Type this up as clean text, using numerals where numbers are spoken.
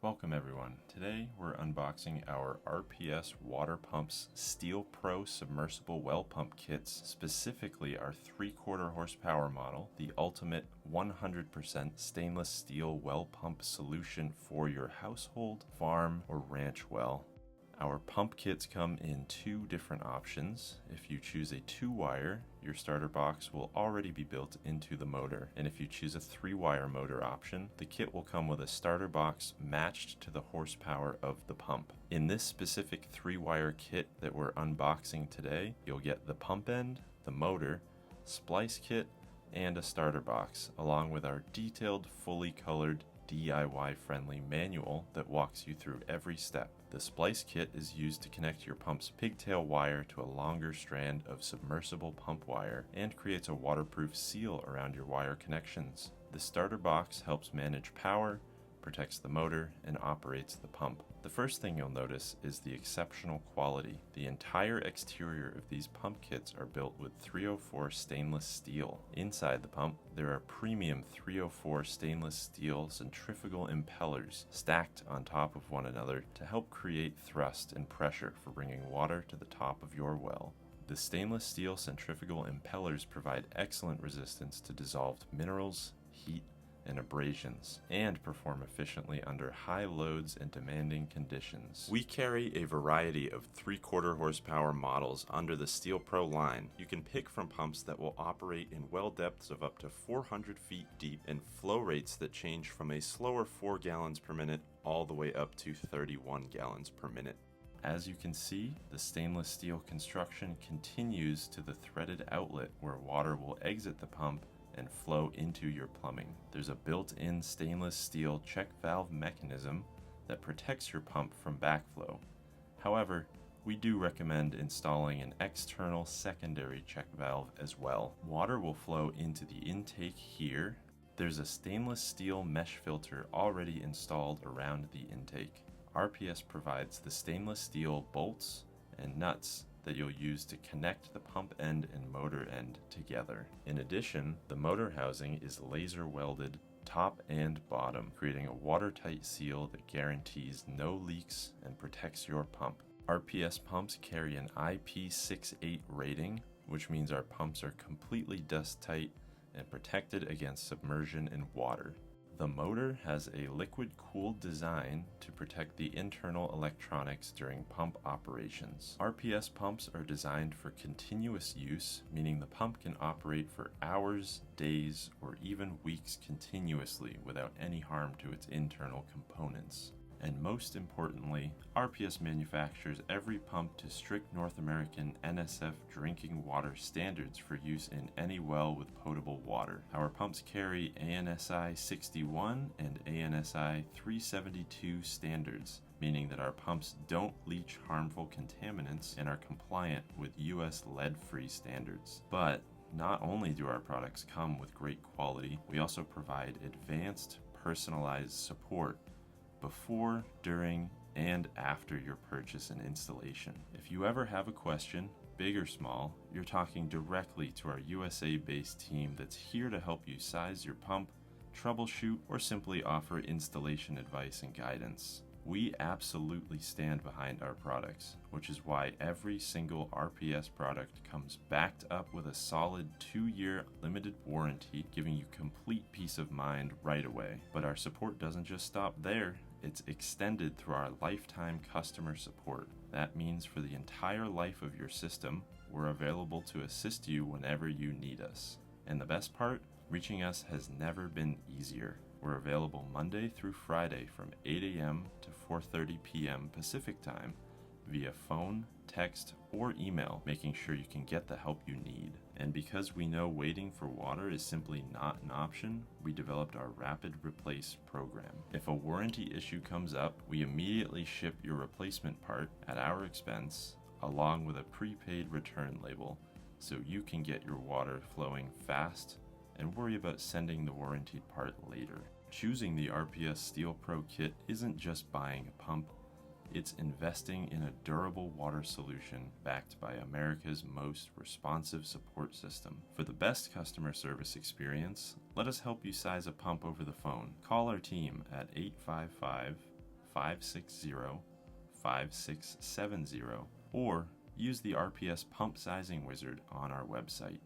Welcome everyone. Today we're unboxing our RPS Water Pumps Steel Pro Submersible Well Pump Kits, specifically our 3/4 horsepower model, the ultimate 100% stainless steel well pump solution for your household, farm, or ranch well. Our pump kits come in two different options. If you choose a 2-wire, your starter box will already be built into the motor. And if you choose a 3-wire motor option, the kit will come with a starter box matched to the horsepower of the pump. In this specific 3-wire kit that we're unboxing today, you'll get the pump end, the motor, splice kit, and a starter box, along with our detailed, fully colored, DIY-friendly manual that walks you through every step. The splice kit is used to connect your pump's pigtail wire to a longer strand of submersible pump wire and creates a waterproof seal around your wire connections. The starter box helps manage power, protects the motor, and operates the pump. The first thing you'll notice is the exceptional quality. The entire exterior of these pump kits are built with 304 stainless steel. Inside the pump, there are premium 304 stainless steel centrifugal impellers stacked on top of one another to help create thrust and pressure for bringing water to the top of your well. The stainless steel centrifugal impellers provide excellent resistance to dissolved minerals, heat, and abrasions, and perform efficiently under high loads and demanding conditions. We carry a variety of 3/4 horsepower models under the Steel Pro line. You can pick from pumps that will operate in well depths of up to 400 feet deep and flow rates that change from a slower 4 gallons per minute all the way up to 31 gallons per minute. As you can see, the stainless steel construction continues to the threaded outlet where water will exit the pump and flow into your plumbing. There's a built-in stainless steel check valve mechanism that protects your pump from backflow. However, we do recommend installing an external secondary check valve as well. Water will flow into the intake here. There's a stainless steel mesh filter already installed around the intake. RPS provides the stainless steel bolts and nuts that you'll use to connect the pump end and motor end together. In addition, the motor housing is laser welded top and bottom, creating a watertight seal that guarantees no leaks and protects your pump. RPS pumps carry an IP68 rating, which means our pumps are completely dust tight and protected against submersion in water. The motor has a liquid-cooled design to protect the internal electronics during pump operations. RPS pumps are designed for continuous use, meaning the pump can operate for hours, days, or even weeks continuously without any harm to its internal components. And most importantly, RPS manufactures every pump to strict North American NSF drinking water standards for use in any well with potable water. Our pumps carry ANSI 61 and ANSI 372 standards, meaning that our pumps don't leach harmful contaminants and are compliant with US lead-free standards. But not only do our products come with great quality, we also provide advanced, personalized support before, during, and after your purchase and installation. If you ever have a question, big or small, you're talking directly to our USA-based team that's here to help you size your pump, troubleshoot, or simply offer installation advice and guidance. We absolutely stand behind our products, which is why every single RPS product comes backed up with a solid 2-year limited warranty, giving you complete peace of mind right away. But our support doesn't just stop there. It's extended through our lifetime customer support. That means for the entire life of your system, we're available to assist you whenever you need us. And the best part, reaching us has never been easier. We're available Monday through Friday from 8 a.m. to 4:30 p.m. Pacific Time via phone, text, or email, making sure you can get the help you need. And because we know waiting for water is simply not an option, we developed our Rapid Replace program. If a warranty issue comes up, we immediately ship your replacement part at our expense, along with a prepaid return label, so you can get your water flowing fast and worry about sending the warranted part later. Choosing the RPS Steel Pro kit isn't just buying a pump, it's investing in a durable water solution backed by America's most responsive support system. For the best customer service experience, let us help you size a pump over the phone. Call our team at 855 560-5670 or use the RPS pump sizing wizard on our website.